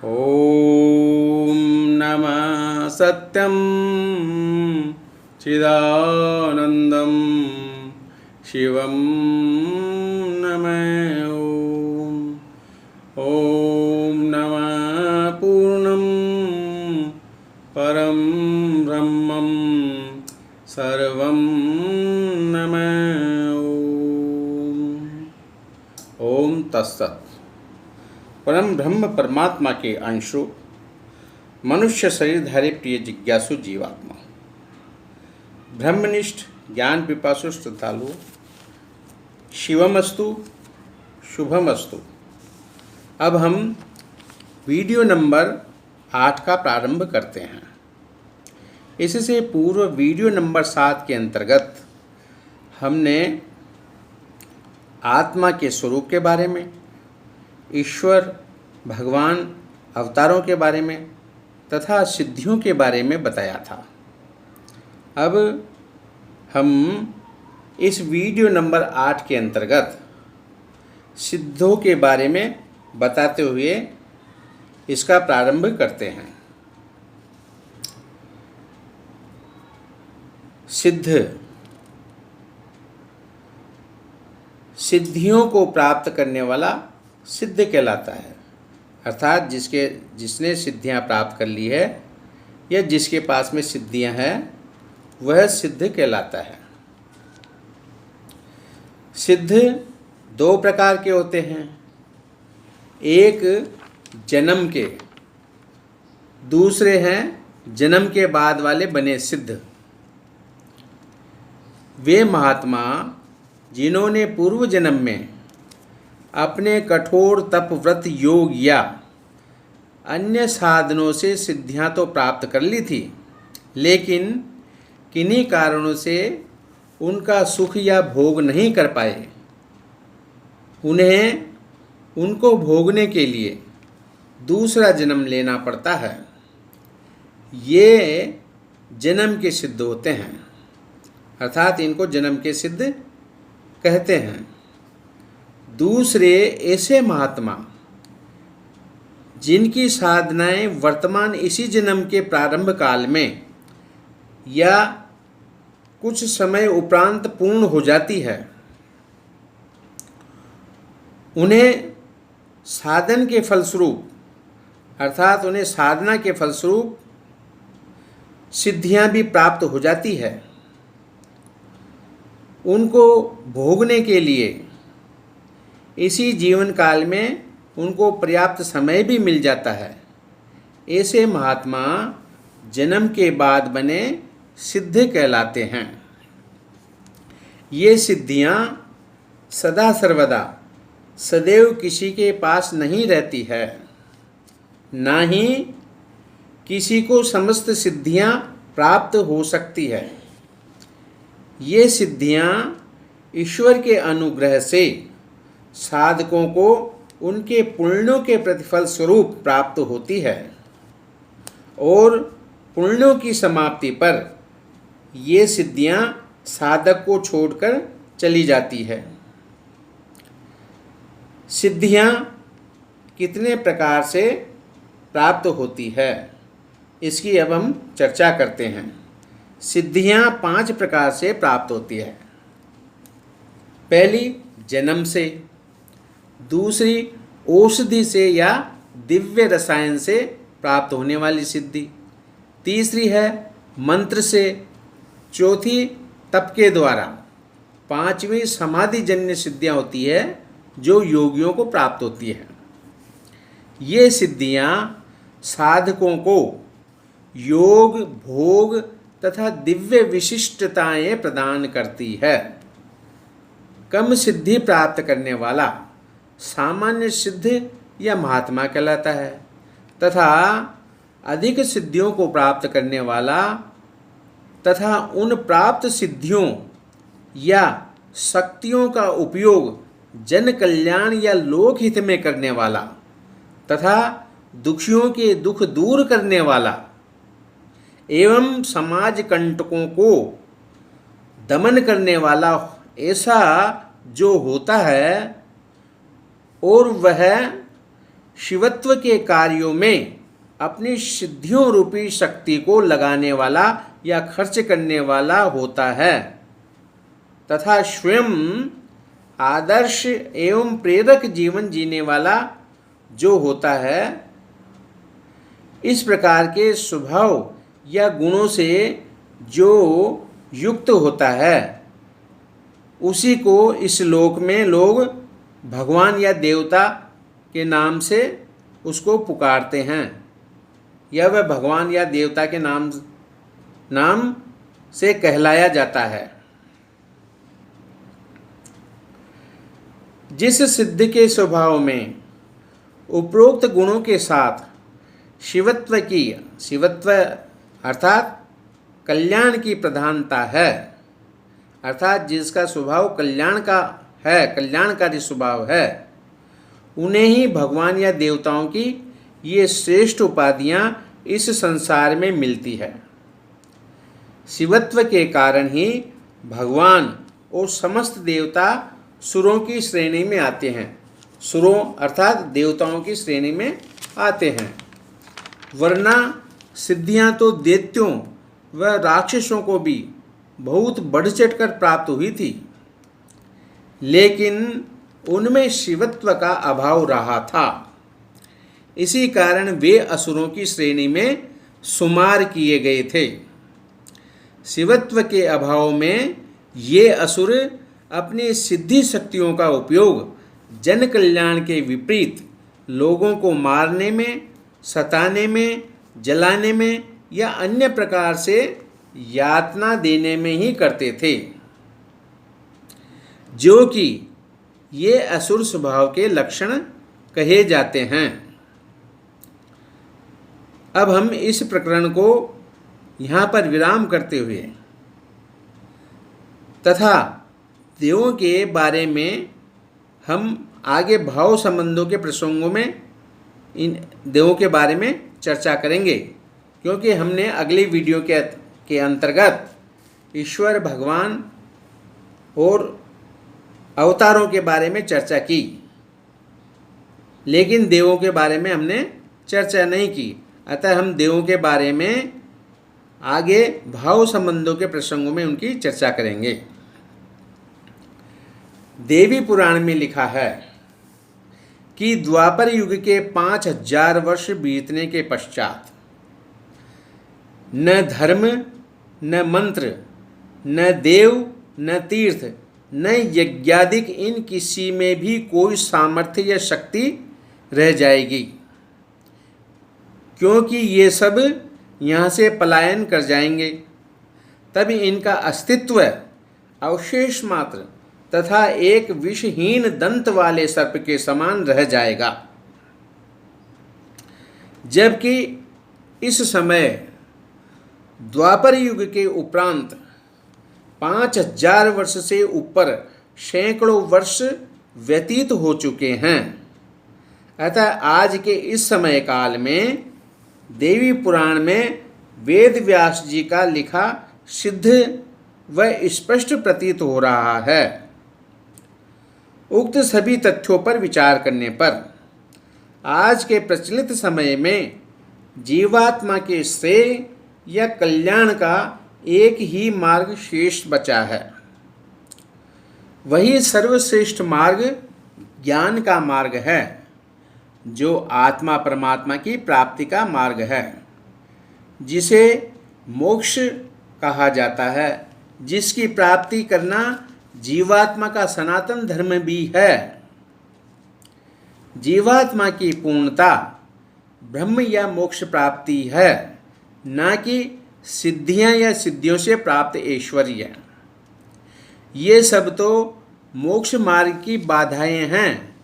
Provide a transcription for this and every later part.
ॐ नमः सत्यं चिदानन्दं शिवं नमः ॐ नमः पूर्णं परं ब्रह्मं सर्वं नमः ॐ तत्सत्। परम ब्रह्म परमात्मा के अंशों मनुष्य शरीरधारी प्रिय जिज्ञासु जीवात्मा, ब्रह्मनिष्ठ ज्ञान पिपासु श्रद्धालु, शिवमस्तु शुभमस्तु। अब हम वीडियो नंबर 8 का प्रारंभ करते हैं। इससे पूर्व वीडियो नंबर 7 के अंतर्गत हमने आत्मा के स्वरूप के बारे में, ईश्वर भगवान अवतारों के बारे में तथा सिद्धियों के बारे में बताया था। अब हम इस वीडियो नंबर 8 के अंतर्गत सिद्धों के बारे में बताते हुए इसका प्रारंभ करते हैं। सिद्धियों को प्राप्त करने वाला सिद्ध कहलाता है, अर्थात जिसने सिद्धियां प्राप्त कर ली है या जिसके पास में सिद्धियां हैं वह सिद्ध कहलाता है। सिद्ध 2 प्रकार के होते हैं, एक जन्म के, दूसरे हैं जन्म के बाद वाले बने सिद्ध। वे महात्मा जिन्होंने पूर्व जन्म में अपने कठोर तप व्रत योग या अन्य साधनों से सिद्धियां तो प्राप्त कर ली थी, लेकिन किन्हीं कारणों से उनका सुख या भोग नहीं कर पाए, उनको भोगने के लिए दूसरा जन्म लेना पड़ता है। ये जन्म के सिद्ध होते हैं, अर्थात इनको जन्म के सिद्ध कहते हैं। दूसरे ऐसे महात्मा जिनकी साधनाएं वर्तमान इसी जन्म के प्रारंभ काल में या कुछ समय उपरांत पूर्ण हो जाती है, उन्हें साधन के फलस्वरूप, अर्थात उन्हें साधना के फलस्वरूप सिद्धियां भी प्राप्त हो जाती है। उनको भोगने के लिए इसी जीवन काल में उनको पर्याप्त समय भी मिल जाता है। ऐसे महात्मा जन्म के बाद बने सिद्ध कहलाते हैं। ये सिद्धियां सदा सर्वदा सदैव किसी के पास नहीं रहती है, ना ही किसी को समस्त सिद्धियां प्राप्त हो सकती है। ये सिद्धियां ईश्वर के अनुग्रह से साधकों को उनके पुण्यों के प्रतिफल स्वरूप प्राप्त होती है और पुण्यों की समाप्ति पर ये सिद्धियां साधक को छोड़कर चली जाती है। सिद्धियां कितने प्रकार से प्राप्त होती है, इसकी अब हम चर्चा करते हैं। सिद्धियां 5 प्रकार से प्राप्त होती है। पहली जन्म से, दूसरी औषधि से या दिव्य रसायन से प्राप्त होने वाली सिद्धि, तीसरी है मंत्र से, चौथी तप के द्वारा, पांचवी समाधिजन्य सिद्धियां होती है जो योगियों को प्राप्त होती है। ये सिद्धियां साधकों को योग, भोग तथा दिव्य विशिष्टताएं प्रदान करती है। कम सिद्धि प्राप्त करने वाला सामान्य सिद्ध या महात्मा कहलाता है तथा अधिक सिद्धियों को प्राप्त करने वाला तथा उन प्राप्त सिद्धियों या शक्तियों का उपयोग जन कल्याण या लोक हित में करने वाला तथा दुखियों के दुख दूर करने वाला एवं समाज कंटकों को दमन करने वाला ऐसा जो होता है और वह शिवत्व के कार्यों में अपनी सिद्धियों रूपी शक्ति को लगाने वाला या खर्च करने वाला होता है तथा स्वयं आदर्श एवं प्रेरक जीवन जीने वाला जो होता है, इस प्रकार के स्वभाव या गुणों से जो युक्त होता है, उसी को इस लोक में लोग भगवान या देवता के नाम से उसको पुकारते हैं, या वह भगवान या देवता के नाम से कहलाया जाता है। जिस सिद्ध के स्वभाव में उपरोक्त गुणों के साथ शिवत्व अर्थात कल्याण की प्रधानता है, अर्थात जिसका स्वभाव कल्याणकारी स्वभाव है, उन्हें ही भगवान या देवताओं की ये श्रेष्ठ उपाधियां इस संसार में मिलती है। शिवत्व के कारण ही भगवान और समस्त देवता सुरों की श्रेणी में आते हैं। सुरों अर्थात देवताओं की श्रेणी में आते हैं, वरना सिद्धियां तो दैत्यों व राक्षसों को भी बहुत बढ़ चढ़ कर प्राप्त हुई थी, लेकिन उनमें शिवत्व का अभाव रहा था। इसी कारण वे असुरों की श्रेणी में शुमार किए गए थे। शिवत्व के अभाव में ये असुर अपनी सिद्धि शक्तियों का उपयोग जन कल्याण के विपरीत लोगों को मारने में, सताने में, जलाने में या अन्य प्रकार से यातना देने में ही करते थे, जो कि ये असुर स्वभाव के लक्षण कहे जाते हैं। अब हम इस प्रकरण को यहाँ पर विराम करते हुए तथा देवों के बारे में हम आगे भाव संबंधों के प्रसंगों में इन देवों के बारे में चर्चा करेंगे, क्योंकि हमने अगली वीडियो के अंतर्गत ईश्वर भगवान और अवतारों के बारे में चर्चा की, लेकिन देवों के बारे में हमने चर्चा नहीं की। अतः हम देवों के बारे में आगे भाव संबंधों के प्रसंगों में उनकी चर्चा करेंगे। देवी पुराण में लिखा है कि द्वापर युग के 5000 वर्ष बीतने के पश्चात न धर्म, न मंत्र, न देव, न तीर्थ, न यज्ञादिक इन किसी में भी कोई सामर्थ्य या शक्ति रह जाएगी, क्योंकि ये सब यहाँ से पलायन कर जाएंगे। तभी इनका अस्तित्व अवशेष मात्र तथा एक विषहीन दंत वाले सर्प के समान रह जाएगा। जबकि इस समय द्वापर युग के उपरांत 5000 वर्ष से ऊपर सैकड़ों वर्ष व्यतीत हो चुके हैं। अतः आज के इस समय काल में देवी पुराण में वेद व्यास जी का लिखा सिद्ध व स्पष्ट प्रतीत हो रहा है। उक्त सभी तथ्यों पर विचार करने पर आज के प्रचलित समय में जीवात्मा के श्रेय या कल्याण का एक ही मार्ग शेष बचा है। वही सर्वश्रेष्ठ मार्ग ज्ञान का मार्ग है, जो आत्मा परमात्मा की प्राप्ति का मार्ग है, जिसे मोक्ष कहा जाता है, जिसकी प्राप्ति करना जीवात्मा का सनातन धर्म भी है। जीवात्मा की पूर्णता ब्रह्म या मोक्ष प्राप्ति है, न कि सिद्धियां या सिद्धियों से प्राप्त ऐश्वर्य। ये सब तो मोक्ष मार्ग की बाधाएं हैं,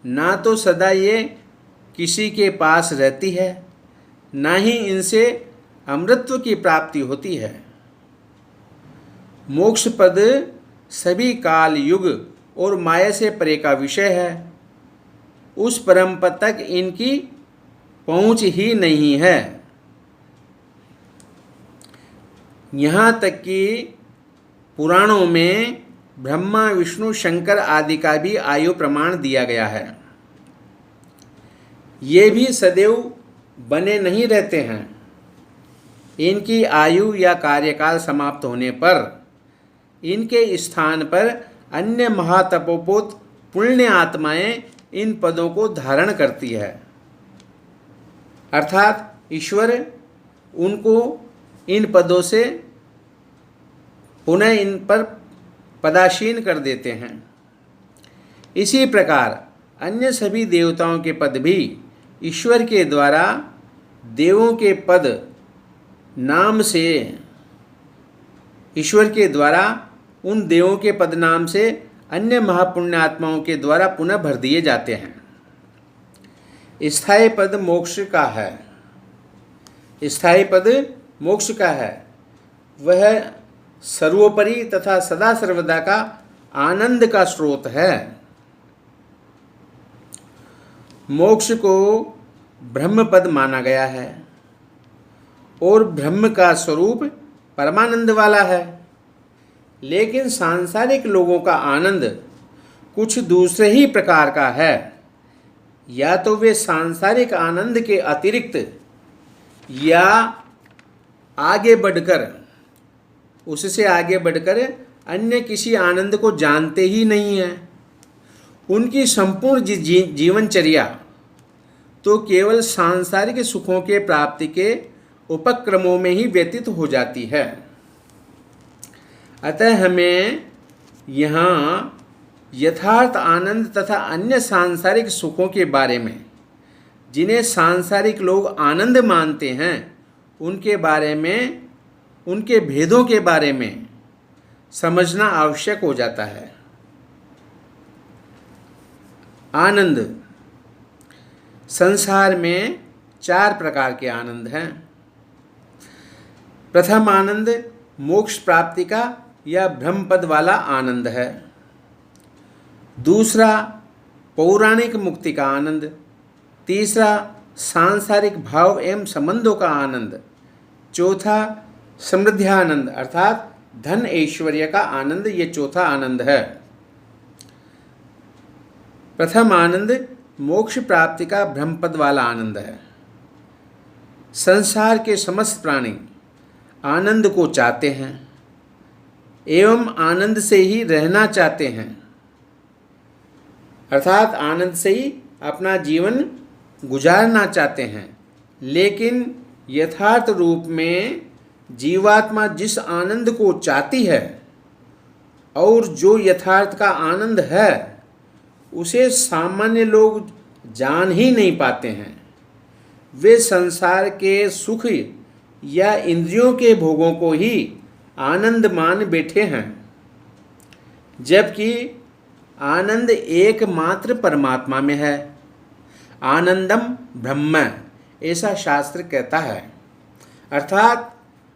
ना तो सदा ये किसी के पास रहती है, ना ही इनसे अमृतत्व की प्राप्ति होती है। मोक्ष पद सभी काल युग और माया से परे का विषय है। उस परम पद तक इनकी पहुंच ही नहीं है। यहाँ तक कि पुराणों में ब्रह्मा, विष्णु, शंकर आदि का भी आयु प्रमाण दिया गया है। ये भी सदैव बने नहीं रहते हैं। इनकी आयु या कार्यकाल समाप्त होने पर इनके स्थान पर अन्य महातपोपोत पुण्य आत्माएं इन पदों को धारण करती है, अर्थात ईश्वर उनको इन पदों से पुनः इन पर पदासीन कर देते हैं। इसी प्रकार अन्य सभी देवताओं के पद भी ईश्वर के द्वारा देवों के पद नाम से, ईश्वर के द्वारा उन देवों के पद नाम से अन्य महापुण्य आत्माओं के द्वारा पुनः भर दिए जाते हैं। स्थायी पद मोक्ष का है। स्थायी पद मोक्ष का है। वह सर्वोपरि तथा सदा सर्वदा का आनंद का स्रोत है। मोक्ष को ब्रह्म पद माना गया है और ब्रह्म का स्वरूप परमानंद वाला है। लेकिन सांसारिक लोगों का आनंद कुछ दूसरे ही प्रकार का है। या तो वे सांसारिक आनंद के अतिरिक्त या आगे बढ़कर, उससे आगे बढ़कर अन्य किसी आनंद को जानते ही नहीं हैं। उनकी संपूर्ण जीवनचर्या तो केवल सांसारिक सुखों के प्राप्ति के उपक्रमों में ही व्यतीत हो जाती है। अतः हमें यहाँ यथार्थ आनंद तथा अन्य सांसारिक सुखों के बारे में, जिन्हें सांसारिक लोग आनंद मानते हैं, उनके बारे में, उनके भेदों के बारे में समझना आवश्यक हो जाता है। आनंद। संसार में 4 प्रकार के आनंद हैं। प्रथम आनंद मोक्ष प्राप्ति का या ब्रह्म पद वाला आनंद है। दूसरा पौराणिक मुक्ति का आनंद। तीसरा सांसारिक भाव एवं संबंधों का आनंद। चौथा समृद्ध्यानंद अर्थात धन ऐश्वर्य का आनंद, ये चौथा आनंद है। प्रथम आनंद मोक्ष प्राप्ति का ब्रह्म पद वाला आनंद है। संसार के समस्त प्राणी आनंद को चाहते हैं एवं आनंद से ही रहना चाहते हैं, अर्थात आनंद से ही अपना जीवन गुजारना चाहते हैं। लेकिन यथार्थ रूप में जीवात्मा जिस आनंद को चाहती है और जो यथार्थ का आनंद है, उसे सामान्य लोग जान ही नहीं पाते हैं। वे संसार के सुख या इंद्रियों के भोगों को ही आनंद मान बैठे हैं, जबकि आनंद एकमात्र परमात्मा में है। आनंदम ब्रह्म, ऐसा शास्त्र कहता है, अर्थात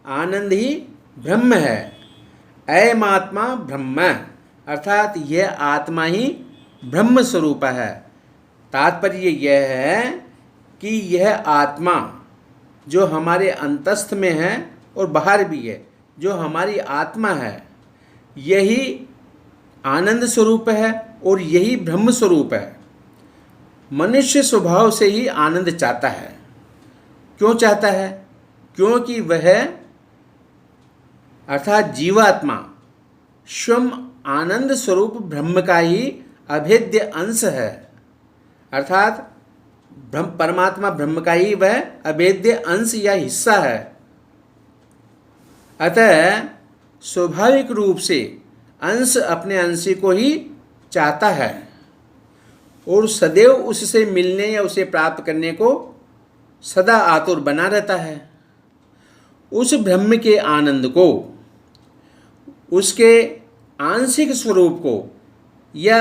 आनंद ही ब्रह्म है। अयम आत्मा ब्रह्म, अर्थात यह आत्मा ही ब्रह्म स्वरूप है। तात्पर्य यह है कि यह आत्मा जो हमारे अंतस्थ में है और बाहर भी है, जो हमारी आत्मा है, यही आनंद स्वरूप है और यही ब्रह्म स्वरूप है। मनुष्य स्वभाव से ही आनंद चाहता है। क्यों चाहता है? क्योंकि वह अर्थात जीवात्मा स्वयं आनंद स्वरूप ब्रह्म का ही अभेद्य अंश है, अर्थात परमात्मा ब्रह्म का ही वह अभेद्य अंश या हिस्सा है। अतः स्वाभाविक रूप से अंश अपने अंशी को ही चाहता है और सदैव उससे मिलने या उसे प्राप्त करने को सदा आतुर बना रहता है। उस ब्रह्म के आनंद को, उसके आंशिक स्वरूप को या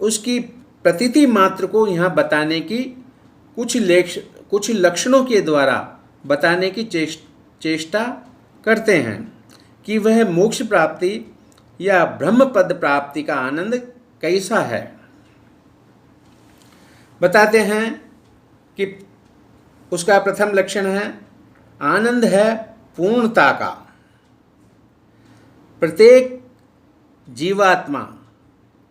उसकी प्रतीति मात्र को यहाँ बताने की कुछ लक्षणों के द्वारा बताने की चेष्टा करते हैं कि वह मोक्ष प्राप्ति या ब्रह्म पद प्राप्ति का आनंद कैसा है। बताते हैं कि उसका प्रथम लक्षण है आनंद है पूर्णता का। प्रत्येक जीवात्मा,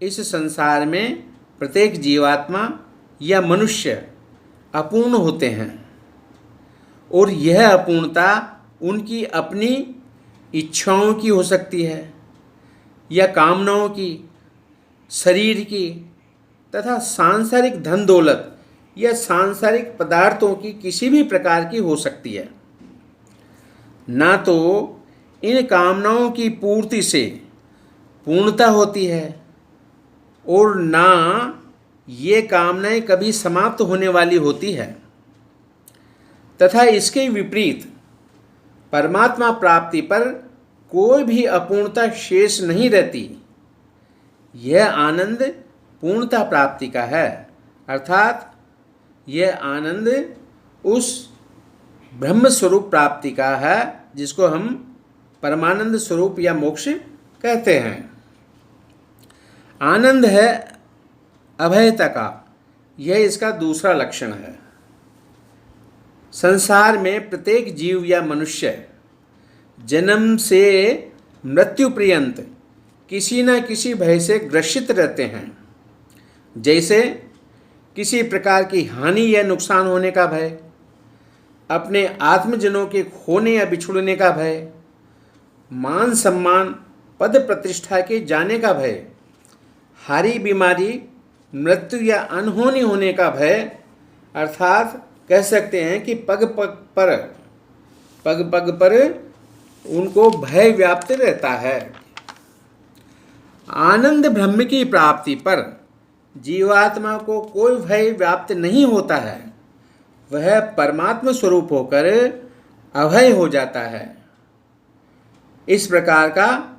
इस संसार में प्रत्येक जीवात्मा या मनुष्य अपूर्ण होते हैं और यह अपूर्णता उनकी अपनी इच्छाओं की हो सकती है या कामनाओं की, शरीर की तथा सांसारिक धन दौलत या सांसारिक पदार्थों की किसी भी प्रकार की हो सकती है। ना तो इन कामनाओं की पूर्ति से पूर्णता होती है और ना ये कामनाएं कभी समाप्त होने वाली होती है, तथा इसके विपरीत परमात्मा प्राप्ति पर कोई भी अपूर्णता शेष नहीं रहती। यह आनंद पूर्णता प्राप्ति का है, अर्थात यह आनंद उस ब्रह्म स्वरूप प्राप्ति का है जिसको हम परमानंद स्वरूप या मोक्ष कहते हैं। आनंद है अभयता का, यह इसका दूसरा लक्षण है। संसार में प्रत्येक जीव या मनुष्य जन्म से मृत्यु पर्यंत किसी न किसी भय से ग्रसित रहते हैं, जैसे किसी प्रकार की हानि या नुकसान होने का भय, अपने आत्मजनों के खोने या बिछुड़ने का भय, मान सम्मान पद प्रतिष्ठा के जाने का भय, हारी बीमारी, मृत्यु या अनहोनी होने का भय, अर्थात कह सकते हैं कि पग पग पर उनको भय व्याप्त रहता है। आनंद ब्रह्म की प्राप्ति पर जीवात्मा को कोई भय व्याप्त नहीं होता है, वह परमात्मा स्वरूप होकर अभय हो जाता है। इस प्रकार का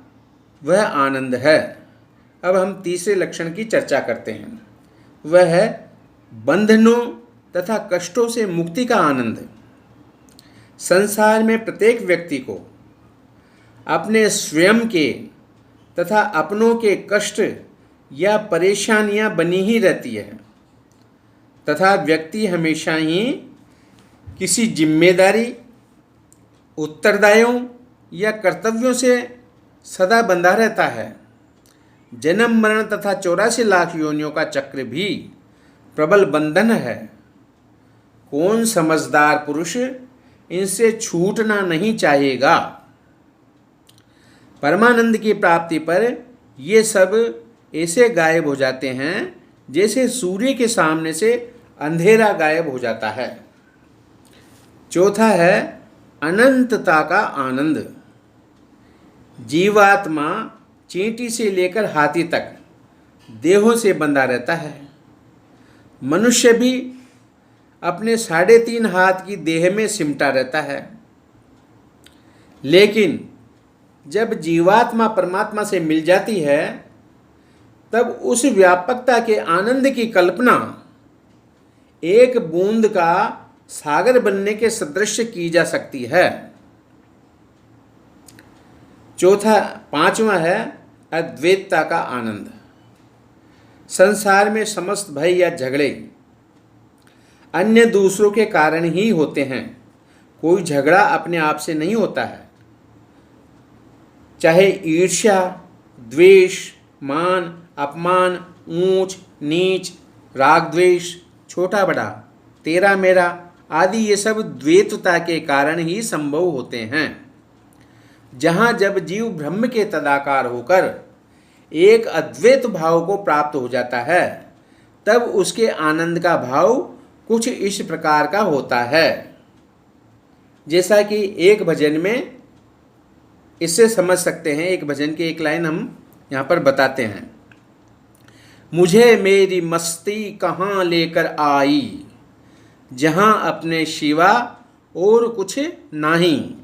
वह आनंद है। अब हम तीसरे लक्षण की चर्चा करते हैं, वह है बंधनों तथा कष्टों से मुक्ति का आनंद। संसार में प्रत्येक व्यक्ति को अपने स्वयं के तथा अपनों के कष्ट या परेशानियां बनी ही रहती है, तथा व्यक्ति हमेशा ही किसी जिम्मेदारी, उत्तरदायियों या कर्तव्यों से सदा बंधा रहता है। जन्म मरण तथा 84 लाख योनियों का चक्र भी प्रबल बंधन है। कौन समझदार पुरुष इनसे छूटना नहीं चाहेगा। परमानंद की प्राप्ति पर ये सब ऐसे गायब हो जाते हैं जैसे सूर्य के सामने से अंधेरा गायब हो जाता है। चौथा है अनंतता का आनंद। जीवात्मा चींटी से लेकर हाथी तक देहों से बंधा रहता है। मनुष्य भी अपने 3.5 हाथ की देह में सिमटा रहता है, लेकिन जब जीवात्मा परमात्मा से मिल जाती है तब उस व्यापकता के आनंद की कल्पना एक बूंद का सागर बनने के सदृश की जा सकती है। पांचवा है अद्वैतता का आनंद। संसार में समस्त भय या झगड़े अन्य दूसरों के कारण ही होते हैं। कोई झगड़ा अपने आप से नहीं होता है। चाहे ईर्ष्या, द्वेष, मान, अपमान, ऊंच नीच, राग द्वेष, छोटा बड़ा, तेरा मेरा आदि ये सब द्वैतता के कारण ही संभव होते हैं। जहाँ जब जीव ब्रह्म के तदाकार होकर एक अद्वैत भाव को प्राप्त हो जाता है तब उसके आनंद का भाव कुछ इस प्रकार का होता है, जैसा कि एक भजन में इससे समझ सकते हैं। एक भजन की एक लाइन हम यहाँ पर बताते हैं। मुझे मेरी मस्ती कहाँ लेकर आई, जहाँ अपने शिवा और कुछ नाही।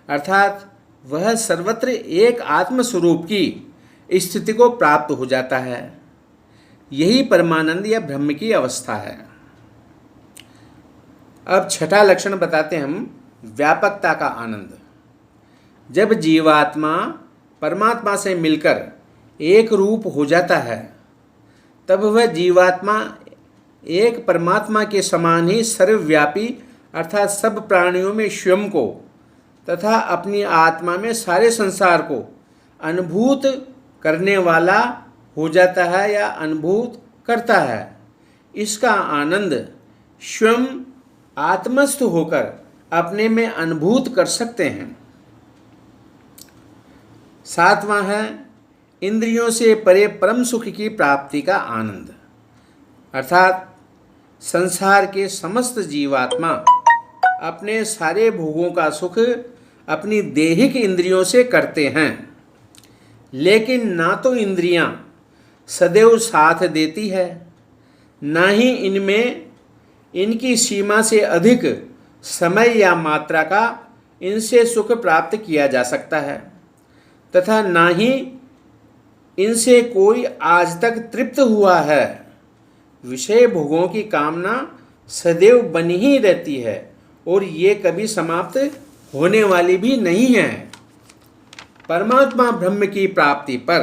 अर्थात वह सर्वत्र एक आत्मस्वरूप की स्थिति को प्राप्त हो जाता है। यही परमानंद या ब्रह्म की अवस्था है। अब छठा लक्षण बताते हम, व्यापकता का आनंद। जब जीवात्मा परमात्मा से मिलकर एक रूप हो जाता है तब वह जीवात्मा एक परमात्मा के समान ही सर्वव्यापी अर्थात सब प्राणियों में स्वयं को तथा अपनी आत्मा में सारे संसार को अनुभूत करने वाला हो जाता है या अनुभूत करता है। इसका आनंद स्वयं आत्मस्थ होकर अपने में अनुभूत कर सकते हैं। सातवां है इंद्रियों से परे परम सुख की प्राप्ति का आनंद, अर्थात संसार के समस्त जीवात्मा अपने सारे भोगों का सुख अपनी देहिक इंद्रियों से करते हैं, लेकिन ना तो इंद्रियां सदैव साथ देती है, ना ही इनमें इनकी सीमा से अधिक समय या मात्रा का इनसे सुख प्राप्त किया जा सकता है, तथा ना ही इनसे कोई आज तक तृप्त हुआ है। विषय भोगों की कामना सदैव बनी ही रहती है और ये कभी समाप्त होने वाली भी नहीं है। परमात्मा ब्रह्म की प्राप्ति पर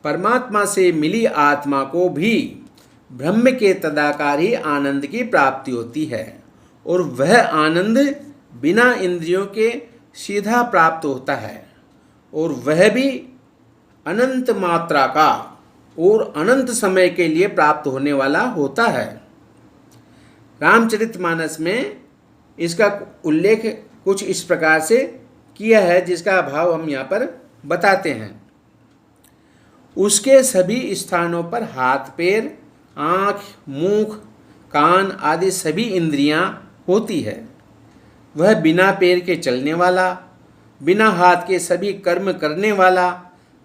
परमात्मा से मिली आत्मा को भी ब्रह्म के तदाकार ही आनंद की प्राप्ति होती है, और वह आनंद बिना इंद्रियों के सीधा प्राप्त होता है, और वह भी अनंत मात्रा का और अनंत समय के लिए प्राप्त होने वाला होता है। रामचरितमानस में इसका उल्लेख कुछ इस प्रकार से किया है, जिसका भाव हम यहाँ पर बताते हैं। उसके सभी स्थानों पर हाथ पैर, आँख, मुख, कान आदि सभी इंद्रियां होती है। वह बिना पैर के चलने वाला, बिना हाथ के सभी कर्म करने वाला,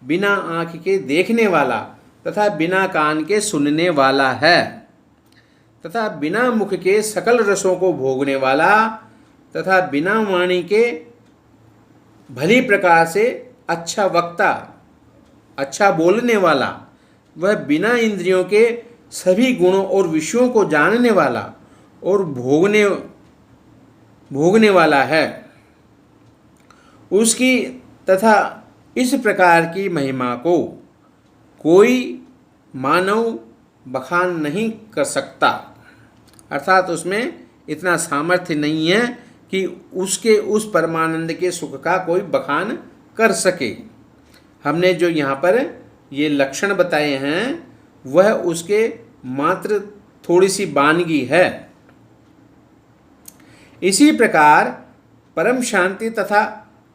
बिना आँख के देखने वाला तथा बिना कान के सुनने वाला है, तथा बिना मुख के सकल रसों को भोगने वाला, तथा बिना वाणी के भली प्रकार से अच्छा वक्ता, अच्छा बोलने वाला, वह बिना इंद्रियों के सभी गुणों और विषयों को जानने वाला और भोगने वाला है। उसकी तथा इस प्रकार की महिमा को कोई मानव बखान नहीं कर सकता, अर्थात उसमें इतना सामर्थ्य नहीं है कि उसके उस परमानंद के सुख का कोई बखान कर सके। हमने जो यहाँ पर ये लक्षण बताए हैं वह उसके मात्र थोड़ी सी वानगी है। इसी प्रकार परम शांति तथा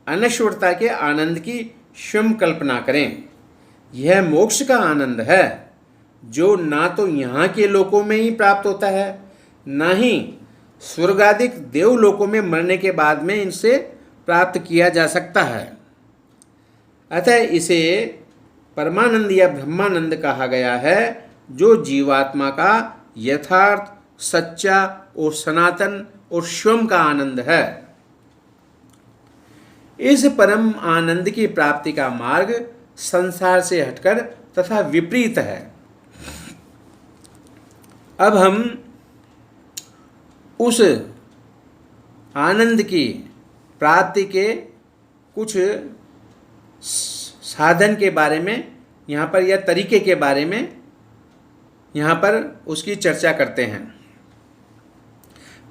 अनश्वरता के आनंद की स्वयं कल्पना करें। यह मोक्ष का आनंद है, जो ना तो यहाँ के लोकों में ही प्राप्त होता है, ना ही स्वर्गादिक देवलोकों में मरने के बाद में इनसे प्राप्त किया जा सकता है। अतः इसे परमानंद या ब्रह्मानंद कहा गया है, जो जीवात्मा का यथार्थ, सच्चा और सनातन और स्वयं का आनंद है। इस परम आनंद की प्राप्ति का मार्ग संसार से हटकर तथा विपरीत है। अब हम उस आनंद की प्राप्ति के कुछ साधन के बारे में यहाँ पर, या तरीके के बारे में यहाँ पर उसकी चर्चा करते हैं।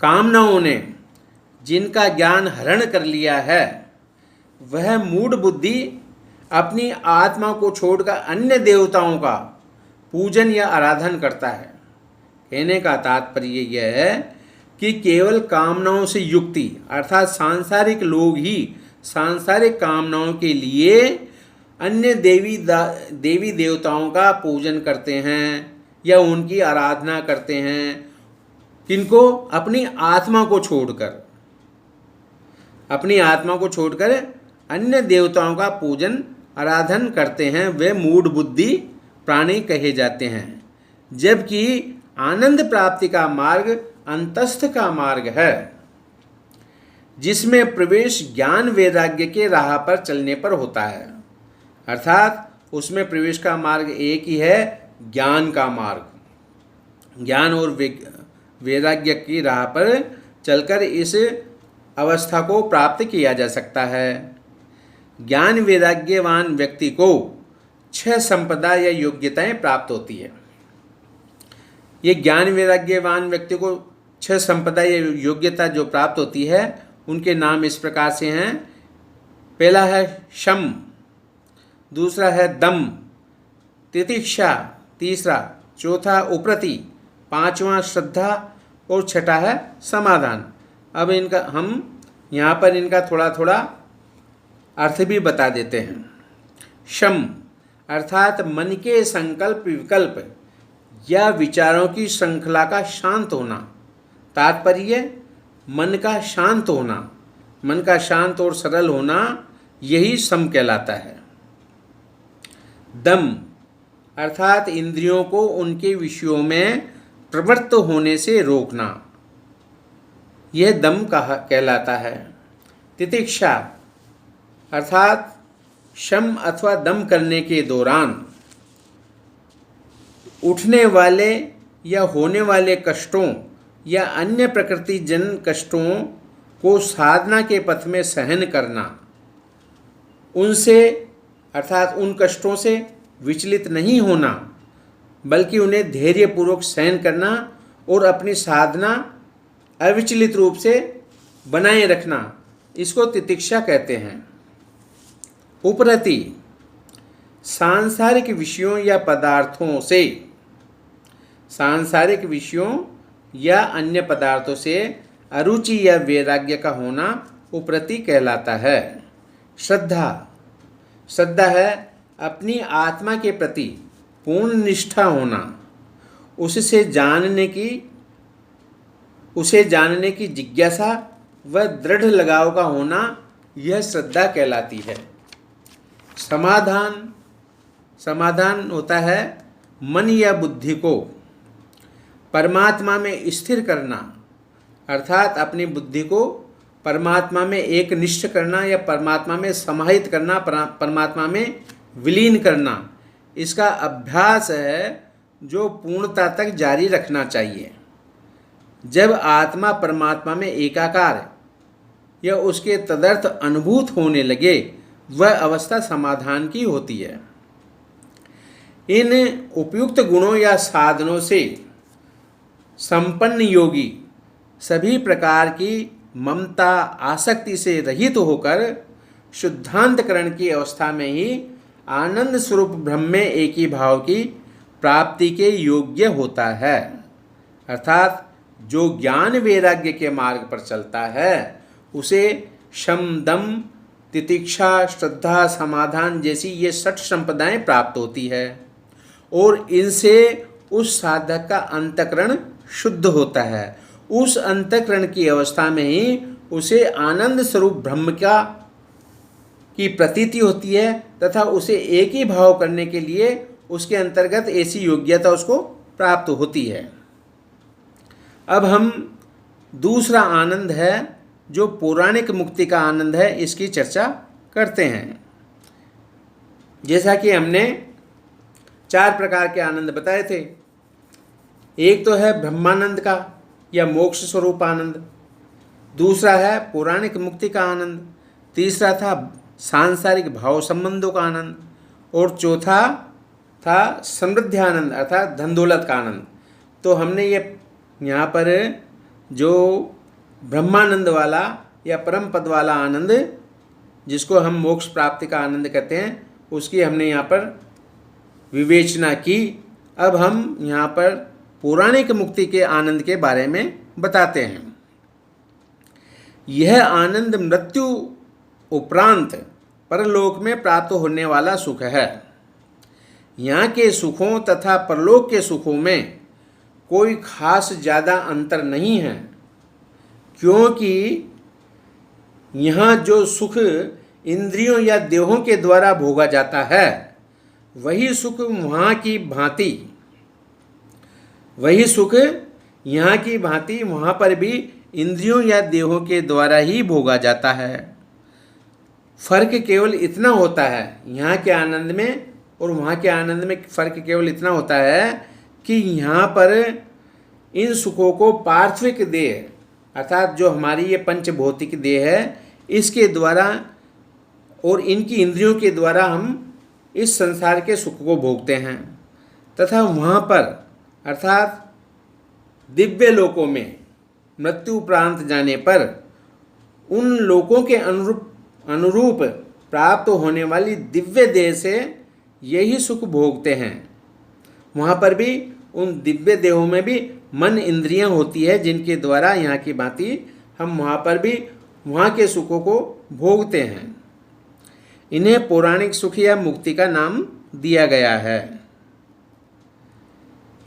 कामनाओं ने जिनका ज्ञान हरण कर लिया है, वह मूढ़ बुद्धि अपनी आत्मा को छोड़कर अन्य देवताओं का पूजन या आराधन करता है। कहने का तात्पर्य यह है कि केवल कामनाओं से युक्ति, अर्थात सांसारिक लोग ही सांसारिक कामनाओं के लिए अन्य देवी देवताओं का पूजन करते हैं या उनकी आराधना करते हैं, किनको? अपनी आत्मा को छोड़कर अन्य देवताओं का पूजन आराधन करते हैं। वे मूढ़ बुद्धि प्राणी कहे जाते हैं, जबकि आनंद प्राप्ति का मार्ग अंतस्थ का मार्ग है, जिसमें प्रवेश ज्ञान वैराग्य के राह पर चलने पर होता है। अर्थात उसमें प्रवेश का मार्ग एक ही है, ज्ञान का मार्ग। ज्ञान और वैराग्य की राह पर चलकर इस अवस्था को प्राप्त किया जा सकता है। ज्ञान वैराग्यवान व्यक्ति को 6 संपदा या योग्यताएं प्राप्त होती है। ये ज्ञान वैराग्यवान व्यक्ति को 6 संपदा या योग्यता जो प्राप्त होती है, उनके नाम इस प्रकार से हैं। पहला है शम, दूसरा है दम, तितिक्षा, तीसरा, चौथा उप्रति, पांचवा श्रद्धा, और छठा है समाधान। अब इनका हम यहाँ पर इनका थोड़ा थोड़ा अर्थ भी बता देते हैं। शम अर्थात मन के संकल्प विकल्प या विचारों की श्रृंखला का शांत होना। तात्पर्य मन का शांत होना, मन का शांत और सरल होना, यही सम कहलाता है। दम अर्थात इंद्रियों को उनके विषयों में प्रवृत्त होने से रोकना, यह दम कहलाता है। तितिक्षा अर्थात शम अथवा दम करने के दौरान उठने वाले या होने वाले कष्टों या अन्य प्रकृति जन कष्टों को साधना के पथ में सहन करना, उनसे अर्थात उन कष्टों से विचलित नहीं होना, बल्कि उन्हें धैर्यपूर्वक सहन करना और अपनी साधना अविचलित रूप से बनाए रखना, इसको तितिक्षा कहते हैं। उपरति सांसारिक विषयों या पदार्थों से, सांसारिक विषयों या अन्य पदार्थों से अरुचि या वैराग्य का होना उपरति कहलाता है। श्रद्धा श्रद्धा है अपनी आत्मा के प्रति पूर्ण निष्ठा होना, उसे जानने की जिज्ञासा व दृढ़ लगाव का होना, यह श्रद्धा कहलाती है। समाधान समाधान होता है मन या बुद्धि को परमात्मा में स्थिर करना, अर्थात अपनी बुद्धि को परमात्मा में एक निष्ठ करना या परमात्मा में समाहित करना, परमात्मा में विलीन करना, इसका अभ्यास है जो पूर्णता तक जारी रखना चाहिए। जब आत्मा परमात्मा में एकाकार या उसके तदर्थ अनुभूत होने लगे, वह अवस्था समाधान की होती है। इन उपयुक्त गुणों या साधनों से संपन्न योगी सभी प्रकार की ममता आसक्ति से रहित होकर शुद्धांतकरण की अवस्था में ही आनंद स्वरूप ब्रह्म में एक ही भाव की प्राप्ति के योग्य होता है। अर्थात जो ज्ञान वैराग्य के मार्ग पर चलता है उसे शम दम तितिक्षा श्रद्धा समाधान जैसी ये 6 संपदाएं प्राप्त होती है और इनसे उस साधक का अंतःकरण शुद्ध होता है। उस अंतःकरण की अवस्था में ही उसे आनंद स्वरूप ब्रह्म की प्रतीति होती है तथा उसे एक ही भाव करने के लिए उसके अंतर्गत ऐसी योग्यता उसको प्राप्त होती है। अब हम दूसरा आनंद है जो पौराणिक मुक्ति का आनंद है, इसकी चर्चा करते हैं। जैसा कि हमने 4 प्रकार के आनंद बताए थे। एक तो है ब्रह्मानंद का या मोक्ष स्वरूप आनंद, दूसरा है पौराणिक मुक्ति का आनंद, तीसरा था सांसारिक भाव संबंधों का आनंद और चौथा था समृद्धि आनंद अर्थात धन दौलत का आनंद। तो हमने ये यहाँ पर जो ब्रह्मानंद वाला या परम पद वाला आनंद जिसको हम मोक्ष प्राप्ति का आनंद कहते हैं, उसकी हमने यहाँ पर विवेचना की। अब हम यहाँ पर पौराणिक मुक्ति के आनंद के बारे में बताते हैं। यह आनंद मृत्यु उपरांत परलोक में प्राप्त होने वाला सुख है। यहाँ के सुखों तथा परलोक के सुखों में कोई खास ज़्यादा अंतर नहीं है, क्योंकि यहाँ जो सुख इंद्रियों या देहों के द्वारा भोगा जाता है वही सुख यहाँ की भांति वहाँ पर भी इंद्रियों या देहों के द्वारा ही भोगा जाता है। फर्क केवल इतना होता है, यहाँ के आनंद में और वहाँ के आनंद में फर्क केवल इतना होता है कि यहाँ पर इन सुखों को पार्थिविक देह अर्थात जो हमारी ये पंचभौतिक देह है इसके द्वारा और इनकी इंद्रियों के द्वारा हम इस संसार के सुख को भोगते हैं, तथा वहाँ पर अर्थात दिव्य लोकों में मृत्यु उपरांत जाने पर उन लोकों के अनुरूप प्राप्त होने वाली दिव्य देह से यही सुख भोगते हैं। वहाँ पर भी उन दिव्य देहों में भी मन इंद्रियां होती है जिनके द्वारा यहाँ की भांति हम वहाँ पर भी वहाँ के सुखों को भोगते हैं। इन्हें पौराणिक सुख या मुक्ति का नाम दिया गया है,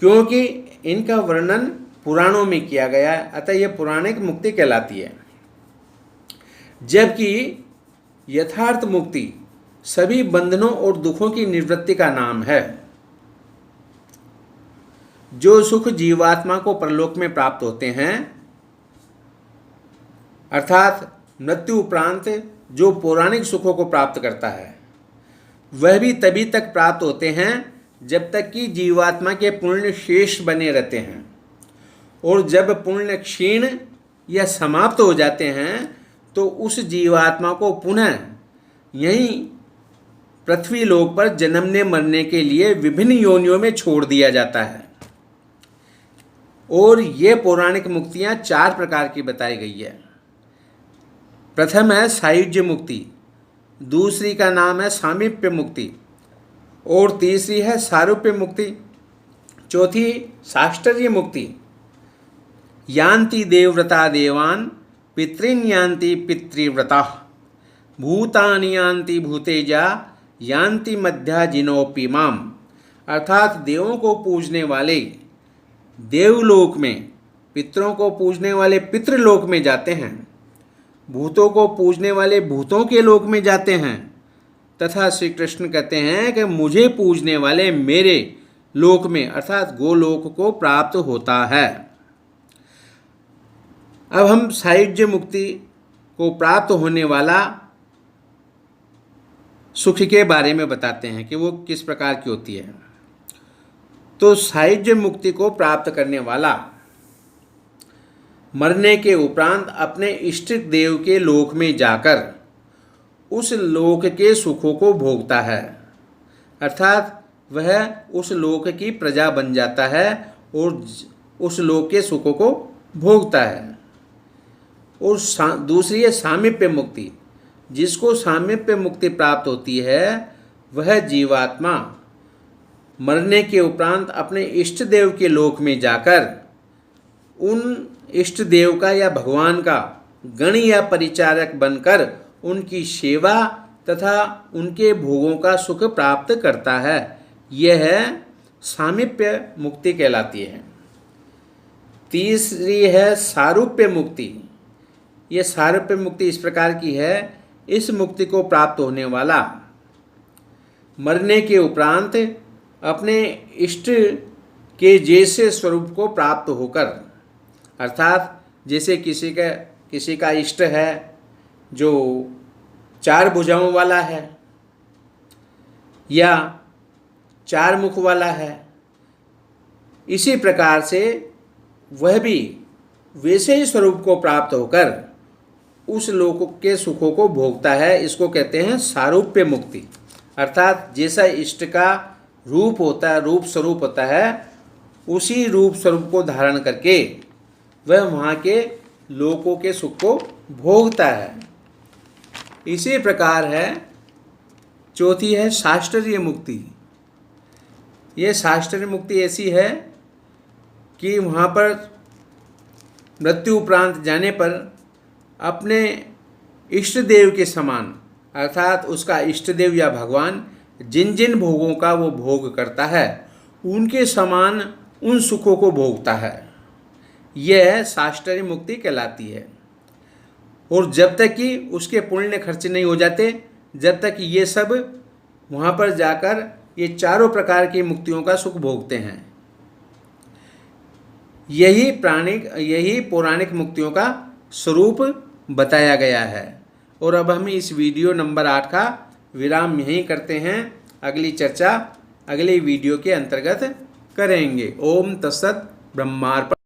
क्योंकि इनका वर्णन पुराणों में किया गया है, अतः यह पौराणिक मुक्ति कहलाती है। जबकि यथार्थ मुक्ति सभी बंधनों और दुखों की निवृत्ति का नाम है। जो सुख जीवात्मा को परलोक में प्राप्त होते हैं, अर्थात मृत्यु उपरांत जो पौराणिक सुखों को प्राप्त करता है, वह भी तभी तक प्राप्त होते हैं जब तक कि जीवात्मा के पुण्य शेष बने रहते हैं, और जब पुण्य क्षीण या समाप्त हो जाते हैं तो उस जीवात्मा को पुनः यहीं पृथ्वी लोक पर जन्मने मरने के लिए विभिन्न योनियों में छोड़ दिया जाता है। और ये पौराणिक मुक्तियाँ 4 प्रकार की बताई गई है। प्रथम है सायुज्य मुक्ति, दूसरी का नाम है सामीप्य मुक्ति, और तीसरी है सारूप्य मुक्ति, चौथी साष्टर्य मुक्ति। यान्ति देवव्रता देवान् पितॄन् यान्ति पितृव्रता भूतानि यान्ति भूतेजा यान्ति मध्या जिनोपि माम। अर्थात देवों को पूजने वाले देवलोक में, पितरों को पूजने वाले पितृलोक में जाते हैं, भूतों को पूजने वाले भूतों के लोक में जाते हैं, तथा श्री कृष्ण कहते हैं कि मुझे पूजने वाले मेरे लोक में अर्थात गोलोक को प्राप्त होता है। अब हम सायुज्य मुक्ति को प्राप्त होने वाला सुख के बारे में बताते हैं कि वो किस प्रकार की होती है। तो सायुज्य मुक्ति को प्राप्त करने वाला मरने के उपरांत अपने इष्ट देव के लोक में जाकर उस लोक के सुखों को भोगता है, अर्थात वह उस लोक की प्रजा बन जाता है और उस लोक के सुखों को भोगता है। और दूसरी है सामीप्य मुक्ति। जिसको सामीप्य मुक्ति प्राप्त होती है वह जीवात्मा मरने के उपरांत अपने इष्ट देव के लोक में जाकर उन इष्ट देव का या भगवान का गण या परिचारक बनकर उनकी सेवा तथा उनके भोगों का सुख प्राप्त करता है। यह सामीप्य मुक्ति कहलाती है। तीसरी है सारूप्य मुक्ति। यह सारूप्य मुक्ति इस प्रकार की है, इस मुक्ति को प्राप्त होने वाला मरने के उपरांत अपने इष्ट के जैसे स्वरूप को प्राप्त होकर, अर्थात जैसे किसी का इष्ट है जो 4 भुजाओं वाला है या 4 मुख वाला है, इसी प्रकार से वह भी वैसे ही स्वरूप को प्राप्त होकर उस लोक के सुखों को भोगता है। इसको कहते हैं सारूप्य मुक्ति। अर्थात जैसा इष्ट का रूप होता है, रूप स्वरूप होता है, उसी रूप स्वरूप को धारण करके वह वहाँ के लोकों के सुख को भोगता है। इसी प्रकार है चौथी है साष्टर्य मुक्ति। ये साष्टर्य मुक्ति ऐसी है कि वहाँ पर मृत्यु उपरांत जाने पर अपने इष्ट देव के समान, अर्थात उसका इष्ट देव या भगवान जिन जिन भोगों का वो भोग करता है उनके समान उन सुखों को भोगता है। यह साष्टर्य मुक्ति कहलाती है। और जब तक कि उसके पुण्य खर्च नहीं हो जाते, जब तक ये सब वहाँ पर जाकर ये चारों प्रकार की मुक्तियों का सुख भोगते हैं। यही पौराणिक मुक्तियों का स्वरूप बताया गया है। और अब हम इस वीडियो नंबर 8 का विराम यहीं करते हैं। अगली चर्चा अगले वीडियो के अंतर्गत करेंगे। ओम तत्सत ब्रह्मार्पण।